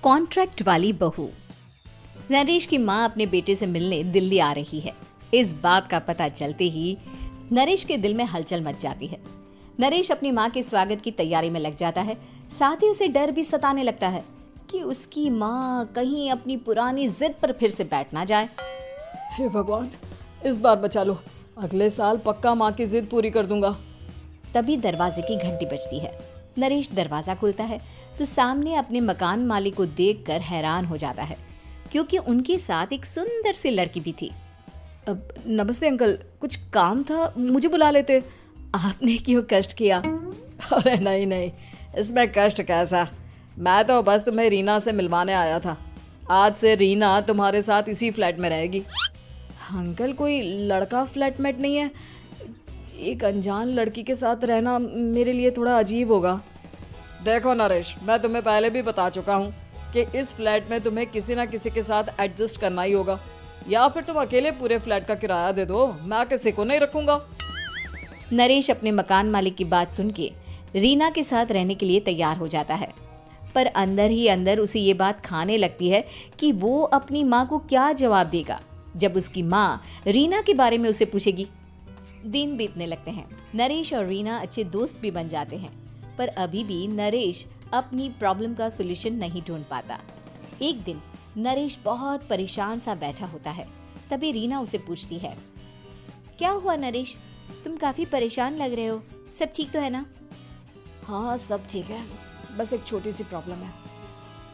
Contract वाली बहू। नरेश की माँ अपने बेटे से मिलने दिल्ली आ रही है। इस बात का पता चलते ही नरेश के दिल में हलचल मच जाती है। नरेश अपनी माँ के स्वागत की तैयारी में लग जाता है। साथ ही उसे डर भी सताने लगता है कि उसकी माँ कहीं अपनी पुरानी जिद पर फिर से बैठ ना जाए। हे भगवान, इस बार बचा लो। अगले साल पक्का माँ की जिद पूरी कर दूंगा। तभी दरवाजे की घंटी बजती है। नरेश दरवाजा खोलता है तो सामने अपने मकान मालिक को देखकर हैरान हो जाता है, क्योंकि उनके साथ एक सुंदर सी लड़की भी थी। अब नमस्ते अंकल, कुछ काम था, मुझे बुला लेते। आपने क्यों कष्ट किया? अरे नहीं नहीं, इसमें कष्ट कैसा। मैं तो बस तुम्हें रीना से मिलवाने आया था। आज से रीना तुम्हारे साथ इसी फ्लैट में रहेगी। अंकल, कोई लड़का फ्लैटमेट नहीं है? एक अनजान लड़की के साथ रहना मेरे लिए थोड़ा अजीब होगा। देखो नरेश, मैं तुम्हें पहले भी बता चुका हूँ कि इस फ्लैट में तुम्हें किसी ना किसी के साथ एडजस्ट करना ही होगा, या फिर तुम अकेले पूरे फ्लैट का किराया दे दो, मैं किसी को नहीं रखूंगा। नरेश अपने मकान मालिक की बात सुन के रीना के साथ रहने के लिए तैयार हो जाता है, पर अंदर ही अंदर उसे ये बात खाने लगती है कि वो अपनी माँ को क्या जवाब देगा जब उसकी माँ रीना के बारे में उसे पूछेगी। दिन बीतने लगते हैं। नरेश और रीना अच्छे दोस्त भी बन जाते हैं, पर अभी भी नरेश अपनी प्रॉब्लम का सॉल्यूशन नहीं ढूंढ पाता। एक दिन नरेश बहुत परेशान सा बैठा होता है। तभी रीना उसे पूछती है, क्या हुआ नरेश, तुम काफी परेशान लग रहे हो, सब ठीक तो है ना? हाँ सब ठीक है, बस एक छोटी सी प्रॉब्लम है।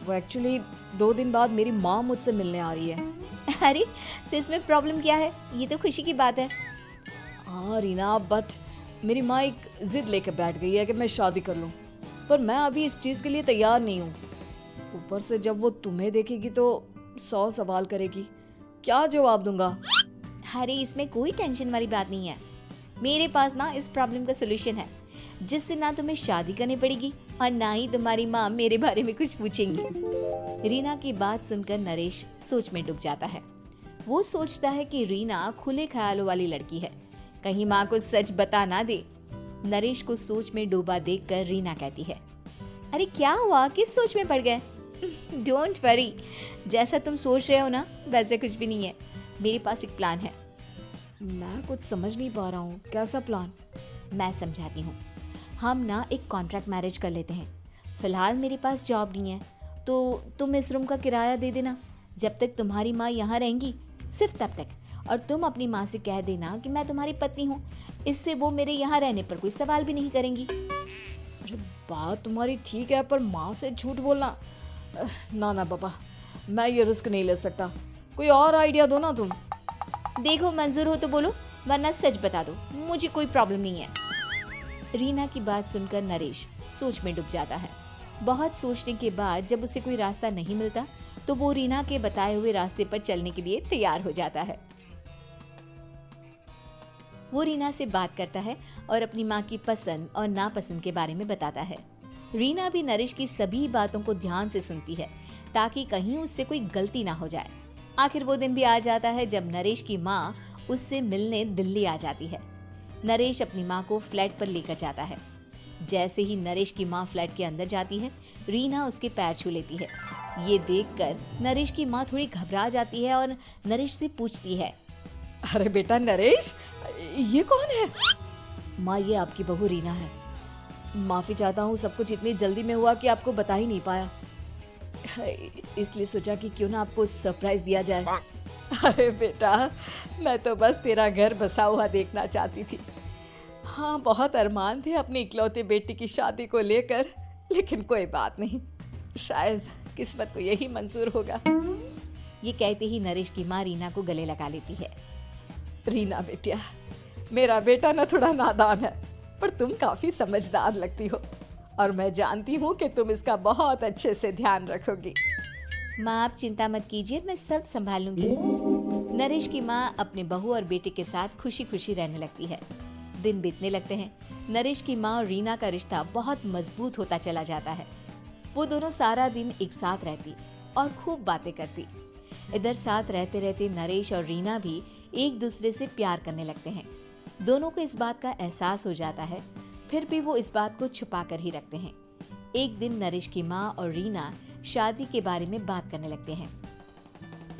वो एक्चुअली 2 दिन बाद मेरी माँ मुझसे मिलने आ रही है। अरे तो इसमें प्रॉब्लम क्या है, ये तो खुशी की बात है। हाँ रीना, बट मेरी माँ एक जिद लेकर बैठ गई है कि मैं शादी कर लूँ, पर मैं अभी इस चीज़ के लिए तैयार नहीं हूँ। ऊपर से जब वो तुम्हें देखेगी तो 100 सवाल करेगी, क्या जवाब दूंगा? अरे इसमें कोई टेंशन वाली बात नहीं है। मेरे पास ना इस प्रॉब्लम का सलूशन है, जिससे ना तुम्हें शादी करनी पड़ेगी और ना ही तुम्हारी माँ मेरे बारे में कुछ पूछेंगी। रीना की बात सुनकर नरेश सोच में डूब जाता है। वो सोचता है कि रीना खुले ख्यालों वाली लड़की है, कहीं माँ को सच बता ना दे। नरेश को सोच में डूबा देखकर रीना कहती है, अरे क्या हुआ, किस सोच में पड़ गए? डोंट वरी, जैसा तुम सोच रहे हो ना वैसे कुछ भी नहीं है। मेरे पास एक प्लान है। मैं कुछ समझ नहीं पा रहा हूँ, कैसा प्लान? मैं समझाती हूँ। हम ना एक कॉन्ट्रैक्ट मैरिज कर लेते हैं। फिलहाल मेरे पास जॉब नहीं है, तो तुम इस रूम का किराया दे देना जब तक तुम्हारी माँ यहाँ रहेंगी, सिर्फ तब तक। और तुम अपनी माँ से कह देना कि मैं तुम्हारी पत्नी हूँ, इससे वो मेरे यहाँ रहने पर कोई सवाल भी नहीं करेंगी। अरे बात तुम्हारी ठीक है, पर माँ से झूठ बोलना, ना ना बाबा, मैं ये रिस्क नहीं ले सकता। कोई और आइडिया दो ना तुम। देखो मंजूर हो तो बोलो, वरना सच बता दो, मुझे कोई प्रॉब्लम नहीं है। रीना की बात सुनकर नरेश सोच में डूब जाता है। बहुत सोचने के बाद जब उसे कोई रास्ता नहीं मिलता तो वो रीना के बताए हुए रास्ते पर चलने के लिए तैयार हो जाता है। वो रीना से बात करता है और अपनी माँ की पसंद और नापसंद के बारे में बताता है। रीना भी नरेश की सभी बातों को ध्यान से सुनती है, ताकि कहीं उससे कोई गलती ना हो जाए। आखिर वो दिन भी आ जाता है जब नरेश की माँ उससे मिलने दिल्ली आ जाती है। नरेश अपनी माँ को फ्लैट पर लेकर जाता है। जैसे ही नरेश की माँ फ्लैट के अंदर जाती है, रीना उसके पैर छू लेती है। ये देखकर नरेश की माँ थोड़ी घबरा जाती है और नरेश से पूछती है, अरे बेटा नरेश, ये कौन है? माँ ये आपकी बहू रीना है। माफ़ी चाहता हूँ, सब कुछ इतनी जल्दी में हुआ कि आपको बता ही नहीं पाया, इसलिए सोचा कि क्यों ना आपको सरप्राइज दिया जाए। अरे बेटा, मैं तो बस तेरा घर बसा हुआ देखना चाहती थी। हाँ, बहुत अरमान थे अपनी इकलौती बेटी की शादी को लेकर, लेकिन कोई बात नहीं, शायद किस्मत को यही मंजूर होगा। ये कहते ही नरेश की माँ रीना को गले लगा लेती है। रीना बेटिया, मेरा बेटा ना थोड़ा नादान है, पर तुम काफी समझदार लगती हो, और मैं जानती हूँ कि तुम इसका बहुत अच्छे से ध्यान रखोगी। माँ आप चिंता मत कीजिए, मैं सब संभाल लूंगी। नरेश की माँ अपने बहू और बेटे के साथ खुशी खुशी रहने लगती है। दिन बीतने लगते हैं। नरेश की माँ और रीना का रिश्ता बहुत मजबूत होता चला जाता है। वो दोनों सारा दिन एक साथ रहती और खूब बातें करती। इधर साथ रहते रहते नरेश और रीना भी एक दूसरे से प्यार करने लगते हैं। दोनों को इस बात का एहसास हो जाता है, फिर भी वो इस बात को छुपा कर ही रखते हैं। एक दिन नरेश की माँ और रीना शादी के बारे में बात करने लगते हैं।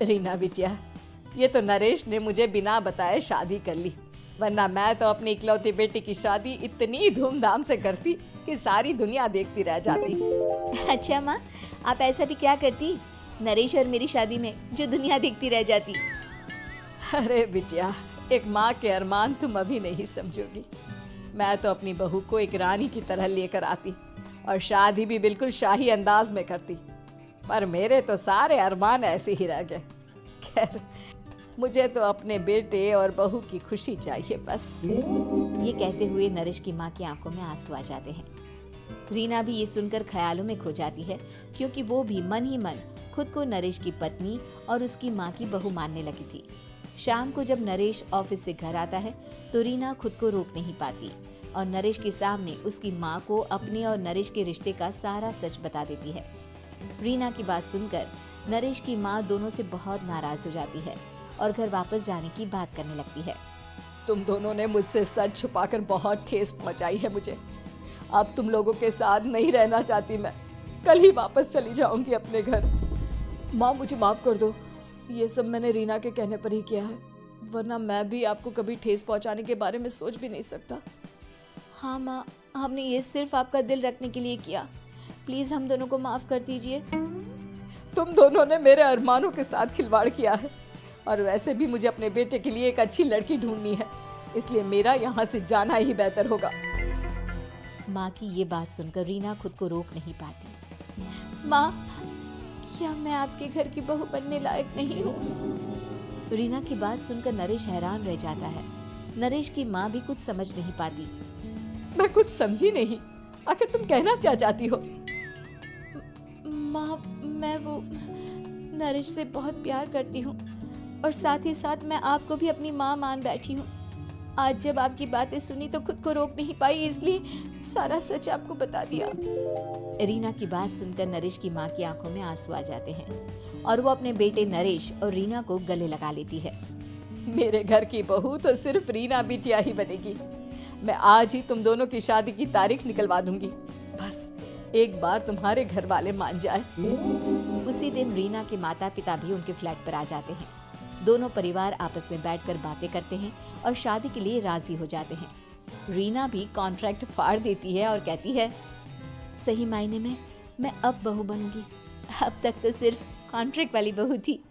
रीना बिटिया, ये तो नरेश ने मुझे बिना बताए शादी कर ली, वरना मैं तो अपनी इकलौती बेटी की शादी इतनी धूमधाम से करती कि सारी दुनिया देखती रह जाती। अच्छा माँ, आप ऐसा भी क्या करती नरेश और मेरी शादी में जो दुनिया देखती रह जाती? अरे बिटिया, एक माँ के अरमान तुम अभी नहीं समझोगी। मैं तो अपनी बहू को एक रानी की तरह लेकर आती और शादी भी बिल्कुल शाही अंदाज में करती, पर मेरे तो सारे अरमान ऐसे ही रह गए। खैर, मुझे तो अपने बेटे और बहू की खुशी चाहिए बस। ये कहते हुए नरेश की माँ की आंखों में आंसू आ जाते हैं। रीना भी ये सुनकर ख्यालों में खो जाती है, क्योंकि वो भी मन ही मन खुद को नरेश की पत्नी और उसकी माँ की बहू मानने लगी थी। शाम को जब नरेश ऑफिस से घर आता है तो रीना खुद को रोक नहीं पाती और नरेश के सामने उसकी माँ को अपने और नरेश के रिश्ते का सारा सच बता देती है। रीना की बात सुनकर नरेश की माँ दोनों से बहुत नाराज हो जाती है और घर वापस जाने की बात करने लगती है। तुम दोनों ने मुझसे सच छुपाकर बहुत ठेस पहुंचाई है मुझे। अब तुम लोगों के साथ नहीं रहना चाहती मैं, कल ही वापस चली जाऊंगी अपने घर। माँ, मुझे माफ कर दो, ये सब मैंने रीना के कहने पर ही किया है, वरना मैं भी आपको कभी ठेस पहुंचाने के बारे में सोच भी नहीं सकता। हाँ माँ, हमने ये सिर्फ आपका दिल रखने के लिए किया, प्लीज हम दोनों को माफ कर दीजिए। तुम दोनों ने मेरे अरमानों के साथ खिलवाड़ किया है, और वैसे भी मुझे अपने बेटे के लिए एक अच्छी लड़की ढूंढनी है, इसलिए मेरा यहाँ से जाना ही बेहतर होगा। माँ की ये बात सुनकर रीना खुद को रोक नहीं पाती। माँ, क्या मैं आपके घर की बहू बनने लायक नहीं हूँ? रीना की बात सुनकर नरेश हैरान रह जाता है। नरेश की माँ भी कुछ समझ नहीं पाती। मैं कुछ समझी नहीं, आखिर तुम कहना क्या चाहती हो? माँ, मैं वो नरेश से बहुत प्यार करती हूँ और साथ ही साथ मैं आपको भी अपनी माँ मान बैठी हूँ। आज जब आपकी बातें सुनी तो खुद को रोक नहीं पाई, इसलिए सारा सच आपको बता दिया। रीना की बात सुनकर नरेश की माँ की आंखों में आंसू आ जाते हैं और वो अपने बेटे नरेश और रीना को गले लगा लेती है। मेरे घर की बहू तो सिर्फ रीना बिटिया ही बनेगी। मैं आज ही तुम दोनों की शादी की तारीख निकलवा दूंगी, बस एक बार तुम्हारे घर वाले मान जाए। उसी दिन रीना के माता पिता भी उनके फ्लैट पर आ जाते हैं। दोनों परिवार आपस में बैठकर बातें करते हैं और शादी के लिए राजी हो जाते हैं। रीना भी कॉन्ट्रैक्ट फाड़ देती है और कहती है, सही मायने में मैं अब बहू बनूंगी, अब तक तो सिर्फ कॉन्ट्रैक्ट वाली बहू थी।